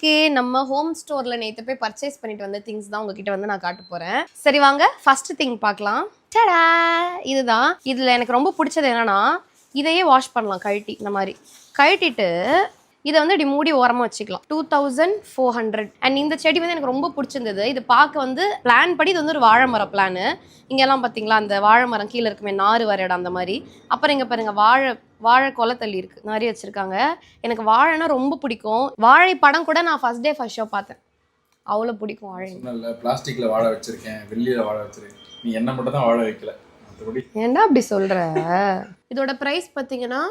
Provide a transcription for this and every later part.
Okay, நம்ம home ஸ்டோர்ல நேத்து போய் பர்ச்சேஸ் பண்ணிட்டு வந்த திங்ஸ் தான் உங்ககிட்ட வந்து நான் காட்ட போறேன். சரி வாங்க ஃபர்ஸ்ட் திங் பார்க்கலாம். டடா! இதுதான். இதுல எனக்கு ரொம்ப பிடிச்சது என்னன்னா, இதையே வாஷ் பண்ணலாம் கழட்டி. இந்த மாதிரி கழட்டிட்டு இதை வந்து இப்படி மூடி ஓரமாக வச்சுக்கலாம். 2400. அண்ட் இந்த செடி வந்து எனக்கு ரொம்ப பிடிச்சிருந்தது. இது பார்க்க வந்து பிளான் படி இது வந்து ஒரு வாழை மரம் பிளானு. இங்கெல்லாம் பார்த்தீங்களா அந்த வாழை மரம் கீழே இருக்குமே நாறு வர இடம் அந்த மாதிரி. அப்புறம் இங்கே பாருங்க வாழை கொலை தள்ளி இருக்கு, நிறைய வச்சிருக்காங்க. எனக்கு வாழைனா ரொம்ப பிடிக்கும். வாழை படம் கூட நான் ஃபர்ஸ்ட் டே ஃபர்ஸ்ட் ஷோ பார்த்தேன். அவ்வளோ பிடிக்கும் வாழை. பிளாஸ்டிக்ல வாழை வச்சிருக்கேன், வெள்ளியில வாழை வச்சிருக்கேன். நீ என்ன மட்டும் தான் வாழை வைக்கல. ஏன்டா அப்படி சொல்ற? இதோட பிரைஸ் பார்த்தீங்கன்னா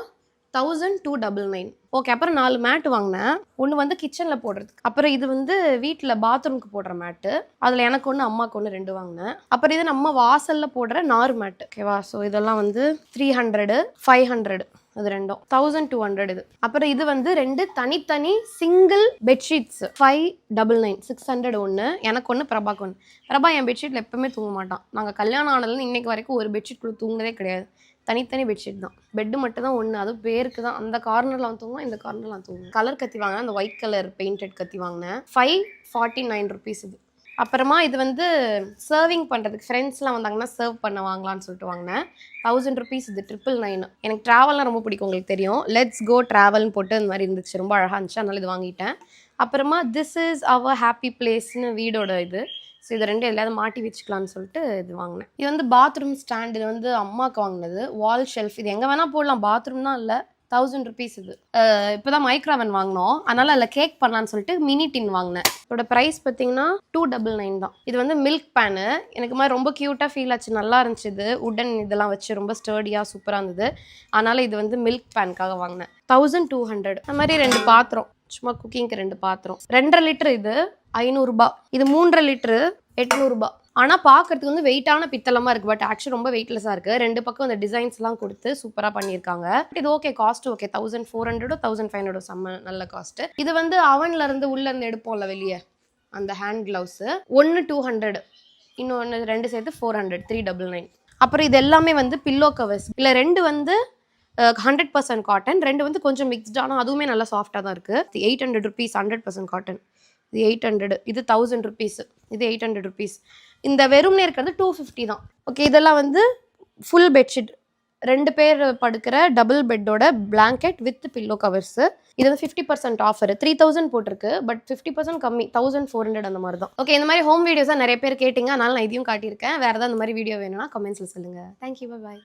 1299. ஓகே, அப்புறம் 4 மேட் வாங்கினேன். ஒன்று வந்து கிச்சனில் போடுறதுக்கு, அப்புறம் இது வந்து வீட்டில் பாத்ரூமுக்கு போடுற மேட்டு. அதில் எனக்கு ஒன்று அம்மாவுக்கு ஒன்று 2 வாங்கினேன். அப்புறம் இது நம்ம வாசலில் போடுற நார் மேட்டு. ஓகேவா? ஸோ இதெல்லாம் வந்து 300, 500 அது ரெண்டும் 1200 இது. அப்புறம் இது வந்து 2 தனித்தனி சிங்கிள் பெட்ஷீட்ஸ் 599, 600 ஒன்று எனக்கு ஒன்று, பிரபாக்கு ஒன்று. பிரபா என் பெட்ஷீட்டில் எப்பவுமே தூங்க மாட்டான். நாங்கள் கல்யாணம் ஆனதுலேருந்து இன்னைக்கு வரைக்கும் ஒரு பெட்ஷீட் தூங்கினதே கிடையாது. தனித்தனி பெட்ஷீட் தான். பெட்டு மட்டும் தான் ஒன்று, அதுவும் பேருக்கு தான். அந்த கார்னரில் வந்து தூங்குவோம், இந்த கார்னரில் வந்து தூங்குவோம். கலர் கத்தி வாங்கினேன், அந்த ஒயிட் கலர் பெயிண்டட் கத்தி வாங்கினேன். 549 rupees இது. அப்புறமா இது வந்து சர்விங் பண்ணுறதுக்கு ஃப்ரெண்ட்ஸ்லாம் வந்தாங்கன்னா சர்வ் பண்ண வாங்கலான்னு சொல்லிட்டு வாங்கினேன். 1000 rupees இது. 999. எனக்கு ட்ராவல்லாம் ரொம்ப பிடிக்கும், உங்களுக்கு தெரியும். லெட்ஸ் கோ ட்ராவல்னு போட்டு இந்த மாதிரி இருந்துச்சு, ரொம்ப அழகாக இருந்துச்சு, அதனால இது வாங்கிட்டேன். அப்புறமா திஸ் இஸ் அவர் ஹாப்பி பிளேஸ்னு வீடோட இது. ஸோ இது 2 எல்லாரும் மாட்டி வச்சுக்கலான்னு சொல்லிட்டு இது வாங்கினேன். இது வந்து பாத்ரூம் ஸ்டாண்ட். இது வந்து அம்மாவுக்கு வாங்கினது. வால் ஷெல்ஃப். இது எங்கே வேணால் போடலாம், பாத்ரூம் தான் இல்லை. 1000 rupees இது. இப்போ தான் மைக்ரோவன் வாங்கினோம், அதனால் அதில் கேக் பண்ணலான்னு சொல்லிட்டு மினி டின் வாங்கினேன். இதோட ப்ரைஸ் பார்த்தீங்கன்னா 299 தான். இது வந்து மில்க் பேனு. எனக்கு மாதிரி ரொம்ப க்யூட்டாக ஃபீல் ஆச்சு, நல்லா இருந்துச்சு. இது உடன் இதெல்லாம் வச்சு ரொம்ப ஸ்டர்டியாக சூப்பராக இருந்தது. அதனால் இது வந்து மில்க் பேனுக்காக வாங்கினேன். 1200. அந்த மாதிரி 2 பாத்திரம், சும்மா குக்கிங்க்கு 2 பாத்திரம். 2.5 லிட்டர் இது 500 ரூபாய். இது 3.5 லிட்டரு 800 ரூபாய். ஆனால் பார்க்கறதுக்கு வந்து வெயிட்டான பித்தளமாக இருக்குது, பட் ஆக்சுவலி ரொம்ப வெயிட்லெஸ்ஸாக இருக்குது. 2 பக்கம் அந்த டிசைன்ஸ்லாம் கொடுத்து சூப்பராக பண்ணியிருக்காங்க. இது ஓகே, காஸ்ட் ஓகே. 1400 1500 செம்ம நல்ல காஸ்ட்டு. இது வந்து அவன்ல இருந்து உள்ளேருந்து எடுப்போம்ல வெளியே, அந்த ஹேண்ட் க்ளவுஸு. ஒன்று 200, இன்னொன்று 2 சேர்த்து 400, 399. அப்புறம் இது எல்லாமே வந்து பில்லோ கவர்ஸ். இல்லை 2 வந்து 100% காட்டன், 2 வந்து கொஞ்சம் மிக்ஸ்ட், ஆனால் அதுவுமே நல்லா சாஃப்டாக தான் இருக்குது. 800 rupees 100% காட்டன். இது 800. இது 1000 rupees. இது 800 rupees. இந்த வெறும்னே இருக்கிறது 250 தான். ஓகே, இதெல்லாம் வந்து ஃபுல் பெட்ஷீட், 2 பேர் படுக்கிற டபுள் பெட்டோட பிளாங்கெட் வித் பில்லோ கவர்ஸு. இது வந்து 50% ஆஃபர். 3000 போட்டிருக்கு, பட் 50% கம்மி, 1400 அந்த மாதிரி தான். ஓகே, இந்த மாதிரி ஹோம் வீடியோஸாக நிறைய பேர் கேட்டிங்க, அதனால நான் இதையும் காட்டியிருக்கேன். வேறு ஏதாவது இந்த மாதிரி வீடியோ வேணும்னா கமெண்ட்ஸில் சொல்லுங்கள். தேங்க்யூ, பாய்.